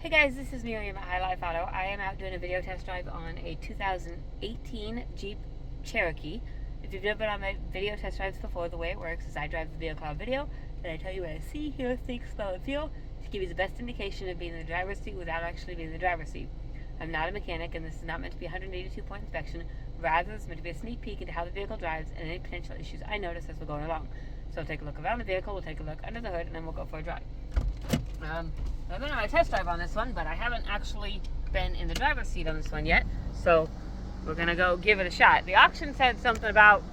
Hey guys, this is Miriam at High Life Auto. I am out doing a video test drive on a 2018 Jeep Cherokee. If you've never been on my video test drives before, the way it works is I drive the vehicle on video, then I tell you what I see, hear, think, smell, and feel to give you the best indication of being in the driver's seat without actually being in the driver's seat. I'm not a mechanic, and this is not meant to be a 182-point inspection. Rather, it's meant to be a sneak peek into how the vehicle drives and any potential issues I notice as we're going along. So we'll take a look around the vehicle, we'll take a look under the hood, and then we'll go for a drive. I've been on my test drive on this one, but I haven't actually been in the driver's seat on this one yet, so we're gonna go give it a shot. The auction said something about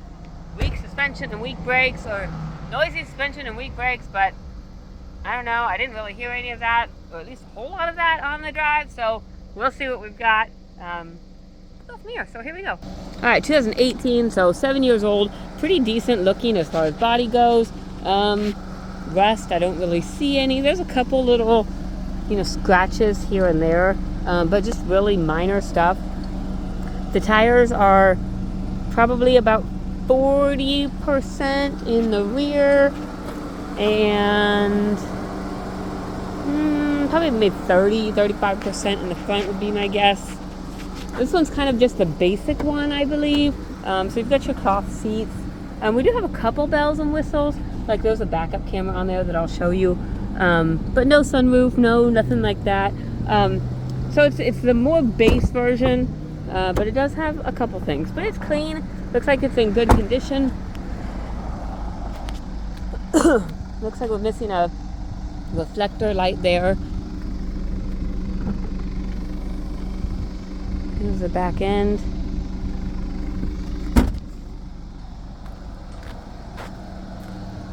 weak suspension and weak brakes, or noisy suspension and weak brakes, but I don't know, I didn't really hear any of that, or at least a whole lot of that on the drive, so we'll see what we've got. Go from here, so here we go. All right, 2018, so 7 years old, pretty decent looking as far as body goes. Rust, I don't really see any. There's a couple little, scratches here and there, but just really minor stuff. The tires are probably about 40% in the rear, and probably maybe 35% in the front would be my guess. This one's kind of just the basic one, I believe. So you've got your cloth seats. We do have a couple bells and whistles. Like there's a backup camera on there that I'll show you. But no sunroof, nothing like that. So it's the more base version, but it does have a couple things. But it's clean. Looks like it's in good condition. Looks like we're missing a reflector light there. Here's the back end.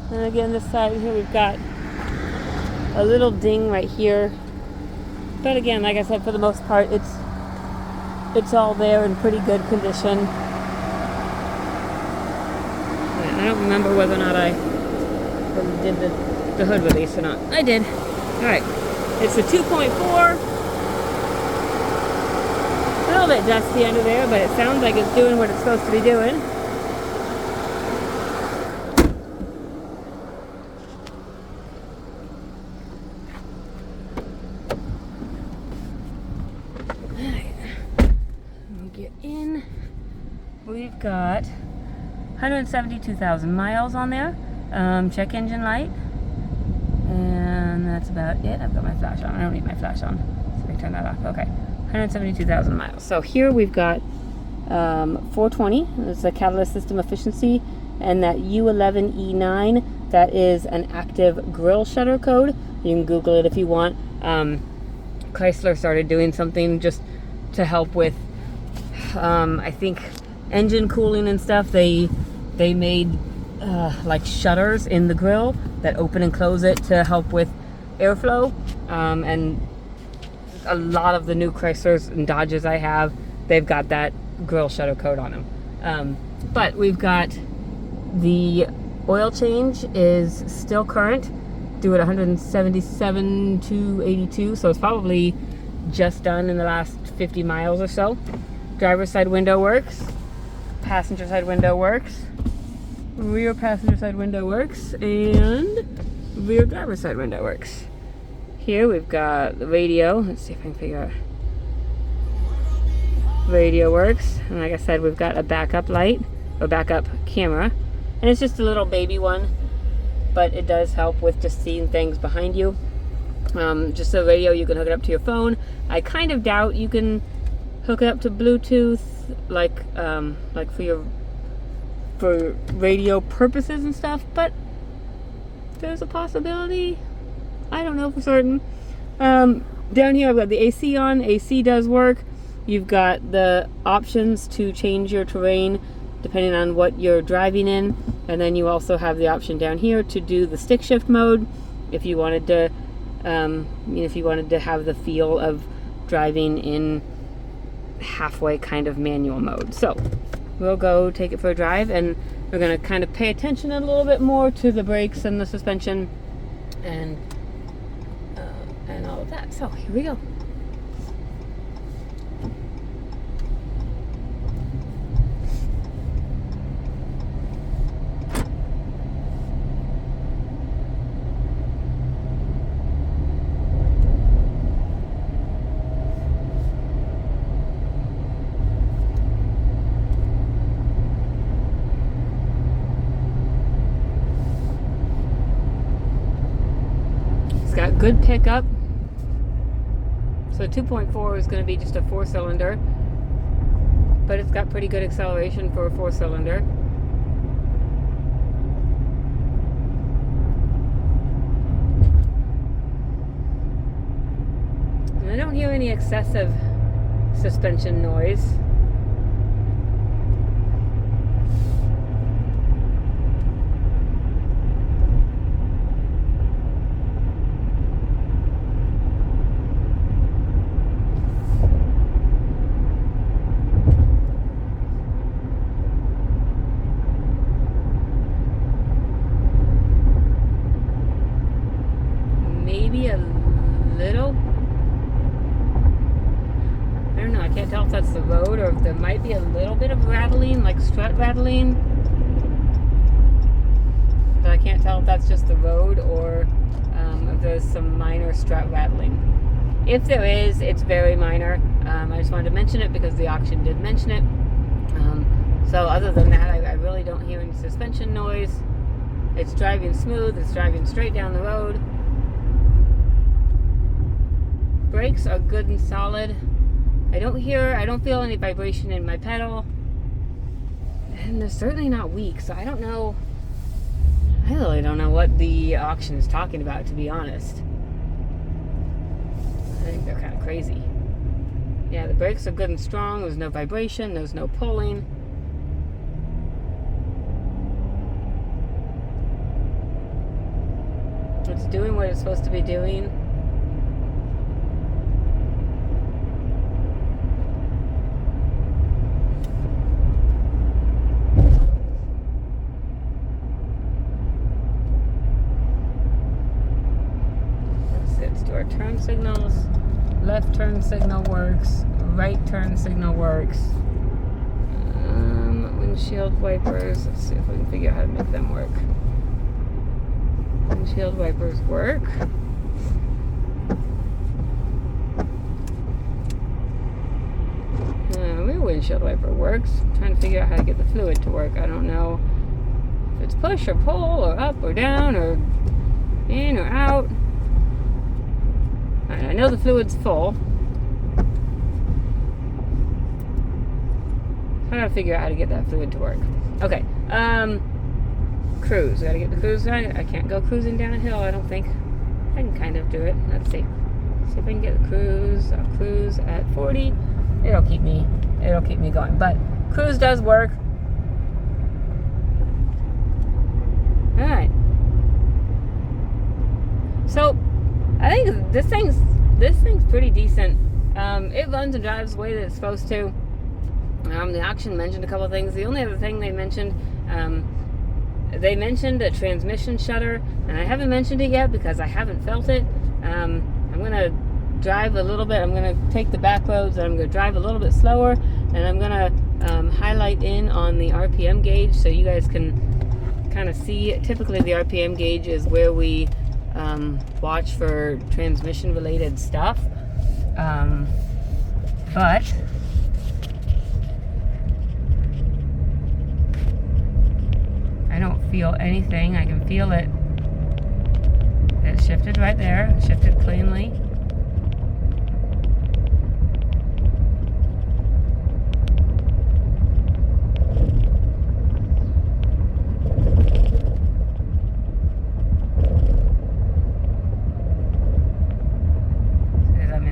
And again, this side here we've got a little ding right here. But again, like I said, for the most part, it's all there in pretty good condition. I don't remember whether or not I did the hood release or not. I did. All right. It's a 2.4. A little bit dusty under there, but it sounds like it's doing what it's supposed to be doing. Get in. We've got 172,000 miles on there. Check engine light. And that's about it. I've got my flash on. I don't need my flash on. So I turn that off. Okay. 172,000 miles. So here we've got 420. It's a catalyst system efficiency. And that U11E9, that is an active grille shutter code. You can Google it if you want. Chrysler started doing something just to help with I think engine cooling and stuff. They made like shutters in the grille that open and close it to help with airflow, and a lot of the new Chryslers and Dodges I have, they've got that grille shutter code on them. But we've got the oil change is still current, due at 177,282, so it's probably just done in the last 50 miles or so. Driver's side window works, passenger side window works, rear passenger side window works, and rear driver's side window works. Here we've got the radio. Let's see if I can figure out. Radio works, and like I said, we've got a backup light, a backup camera, and it's just a little baby one, but it does help with just seeing things behind you. Just the radio, you can hook it up to your phone. I kind of doubt you can hook it up to Bluetooth, like for radio purposes and stuff, but there's a possibility. I don't know for certain. Down here I've got the AC on. AC does work. You've got the options to change your terrain depending on what you're driving in, and then you also have the option down here to do the stick shift mode if you wanted to have the feel of driving in halfway kind of manual mode. So we'll go take it for a drive, and we're going to kind of pay attention a little bit more to the brakes and the suspension and all of that. So here we go. got good pickup. So 2.4 is going to be just a 4-cylinder, but it's got pretty good acceleration for a 4-cylinder. And I don't hear any excessive suspension noise. Maybe a little, I don't know, I can't tell if that's the road or if there might be a little bit of rattling, like strut rattling, but I can't tell if that's just the road or if there's some minor strut rattling. If there is, it's very minor. I just wanted to mention it because the auction did mention it. So other than that, I really don't hear any suspension noise. It's driving smooth, it's driving straight down the road. Brakes are good and solid. I don't feel any vibration in my pedal. And they're certainly not weak, so I really don't know what the auction is talking about, to be honest. I think they're kind of crazy. Yeah, the brakes are good and strong. There's no vibration, there's no pulling. It's doing what it's supposed to be doing. Let's do our turn signals. Left turn signal works. Right turn signal works. Windshield wipers. Let's see if we can figure out how to make them work. Windshield wipers work. Rear windshield wiper works. I'm trying to figure out how to get the fluid to work. I don't know if it's push or pull or up or down or in or out. I know the fluid's full. I gotta figure out how to get that fluid to work. Okay. Cruise. Gotta get the cruise on. I can't go cruising down a hill, I don't think. I can kind of do it. Let's see. See if I can get the cruise. I'll cruise at 40. It'll keep me going. But cruise does work. Alright. So I think this thing's pretty decent. It runs and drives the way that it's supposed to. The auction mentioned a couple of things. The only other thing they mentioned a transmission shutter, and I haven't mentioned it yet because I haven't felt it. I'm gonna drive a little bit. I'm gonna take the back roads and I'm gonna drive a little bit slower, and I'm gonna highlight in on the RPM gauge so you guys can kind of see. Typically the RPM gauge is where we watch for transmission related stuff, but I don't feel anything. I can feel it. It shifted right there. It shifted cleanly.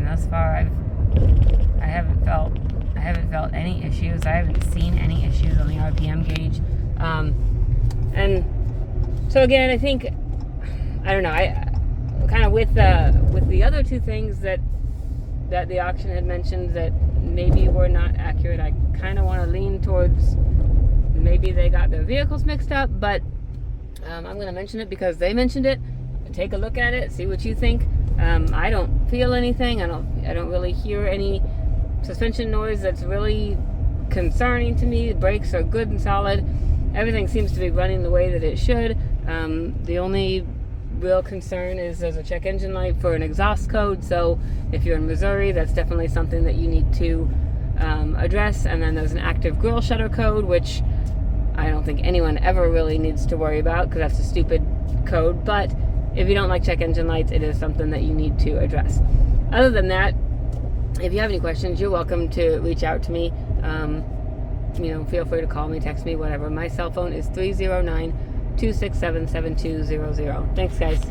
Thus far, I haven't felt any issues. I haven't seen any issues on the RPM gauge. And so again, I think, I don't know, I kind of with the other two things that the auction had mentioned that maybe were not accurate, I kind of want to lean towards maybe they got their vehicles mixed up, but I'm going to mention it because they mentioned it. Take a look at it, see what you think. I don't feel anything. I don't really hear any suspension noise that's really concerning to me. The brakes are good and solid. Everything seems to be running the way that it should. The only real concern is there's a check engine light for an exhaust code, so if you're in Missouri, that's definitely something that you need to address. And then there's an active grille shutter code, which I don't think anyone ever really needs to worry about because that's a stupid code, but if you don't like check engine lights, it is something that you need to address. Other than that, if you have any questions, you're welcome to reach out to me. Feel free to call me, text me, whatever. My cell phone is 309-267-7200. Thanks, guys.